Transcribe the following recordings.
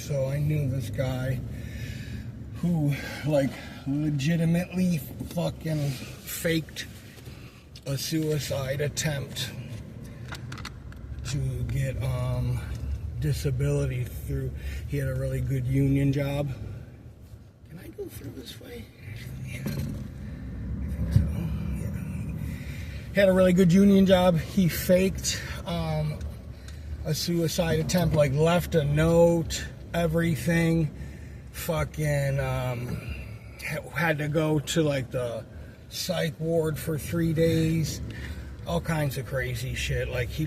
So I knew this guy who, like, legitimately fucking faked a suicide attempt to get disability through. He had a really good union job. Can I go through this way? Yeah, I think so. Yeah. He had a really good union job. He faked a suicide attempt, like left a note, everything. Fucking had to go to like the psych ward for 3 days. All kinds of crazy shit. Like he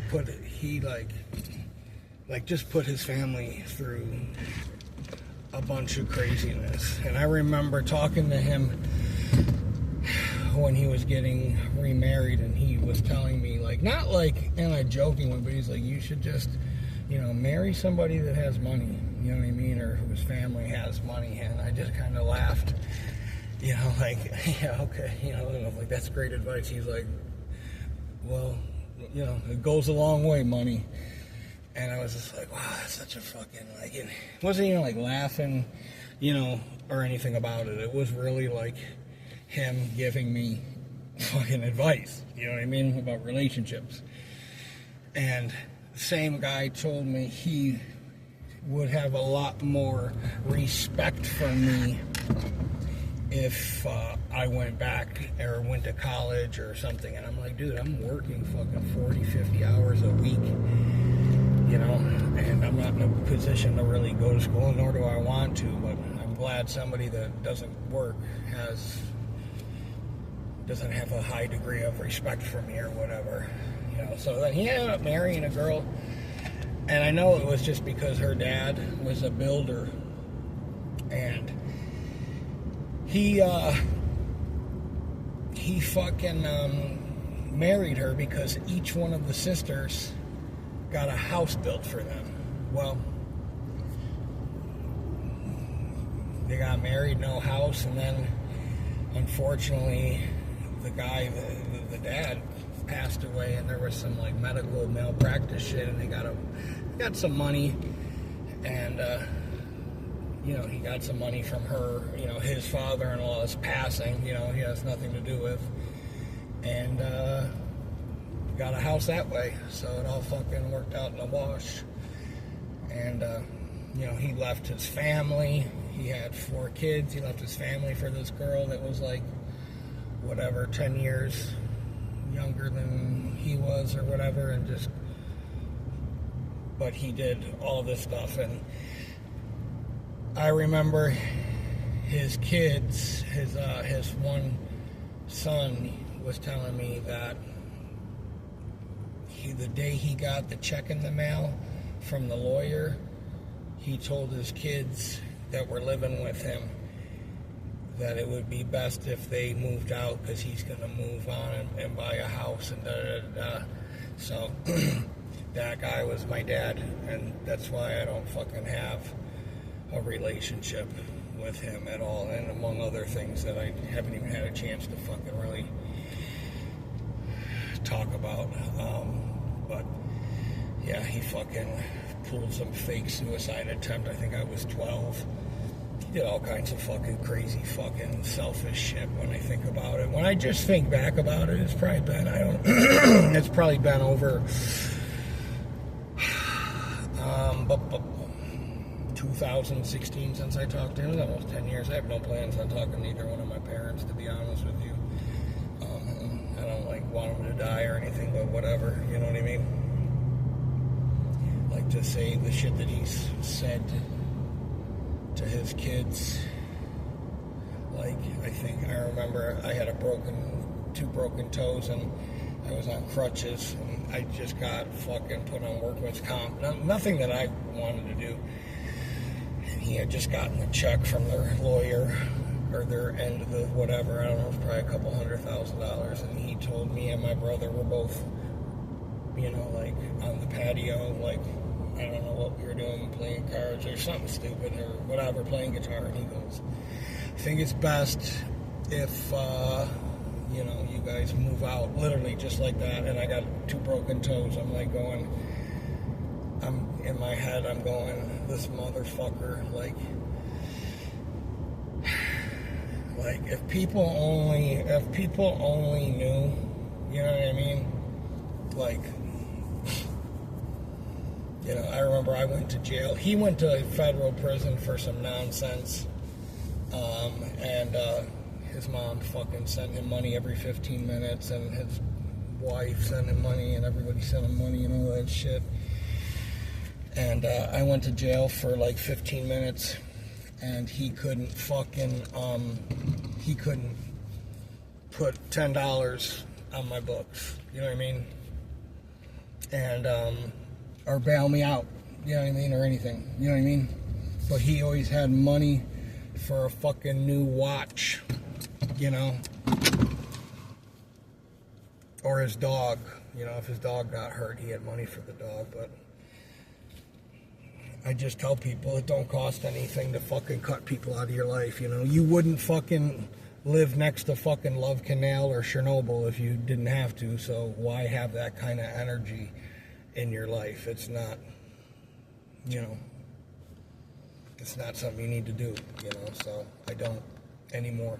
just put his family through a bunch of craziness. And I remember talking to him when he was getting remarried, and he was telling me, like, not like in a joking way, but he's like, you should just, marry somebody that has money, you know what I mean, or whose family has money. And I just kind of laughed, like, yeah, okay, like, that's great advice. He's like, well, it goes a long way, money. And I was just like, wow, that's such a fucking, like, it wasn't even like laughing, or anything about it. It was really like him giving me fucking advice, you know what I mean, about relationships. And the same guy told me he would have a lot more respect for me if I went back or went to college or something. And I'm like, dude, I'm working fucking 40, 50 hours a week, and I'm not in a position to really go to school, nor do I want to, but I'm glad somebody that doesn't work doesn't have a high degree of respect for me or whatever, So then he ended up marrying a girl, and I know it was just because her dad was a builder, and he fucking married her because each one of the sisters got a house built for them. Well, they got married, no house, and then unfortunately the guy, the dad, passed away, and there was some like medical malpractice shit, and they got some money, and he got some money from her, his father-in-law is passing, he has nothing to do with, and got a house that way, so it all fucking worked out in the wash. And he left his family. He had 4 kids. He left his family for this girl that was like, whatever, 10 years younger than he was or whatever, and but he did all this stuff. And I remember his kids, his one son was telling me that the day he got the check in the mail from the lawyer, he told his kids that were living with him that it would be best if they moved out because he's going to move on and buy a house and da-da-da-da. So that guy was my dad, and that's why I don't fucking have a relationship with him at all, and among other things that I haven't even had a chance to fucking really talk about. But yeah, he fucking pulled some fake suicide attempt. I think I was 12. He did all kinds of fucking crazy fucking selfish shit when I think about it. When I just think back about it, it's probably been, it's probably been over 2016 since I talked to him. It was almost 10 years. I have no plans on talking to either one of my parents, to be honest with you. I don't want him to die or anything, but whatever, you know what I mean? Like, to say the shit that he's said to his kids. Like, I remember I had 2 broken toes, and I was on crutches, and I just got fucking put on workman's comp. Nothing that I wanted to do. And he had just gotten a check from their lawyer, or their end of the whatever, I don't know, it was probably $200,000, and he told me and my brother were both, on the patio, I don't know what we were doing, playing cards or something stupid or whatever, playing guitar, and he goes, I think it's best if, you guys move out, literally just like that. And I got 2 broken toes. I'm like going, in my head, I'm going, this motherfucker, like if people only knew, you know what I mean? Like, you know, I remember I went to jail. He went to federal prison for some nonsense. And his mom fucking sent him money every 15 minutes, and his wife sent him money, and everybody sent him money and all that shit. And I went to jail for like 15 minutes, and he couldn't he couldn't put $10 on my books, you know what I mean? And, or bail me out, you know what I mean, or anything, you know what I mean? But he always had money for a fucking new watch, you know? Or his dog, you know, if his dog got hurt, he had money for the dog. But I just tell people it don't cost anything to fucking cut people out of your life, you know? You wouldn't fucking live next to fucking Love Canal or Chernobyl if you didn't have to, so why have that kind of energy in your life? It's not, you know, it's not something you need to do, you know, so I don't anymore.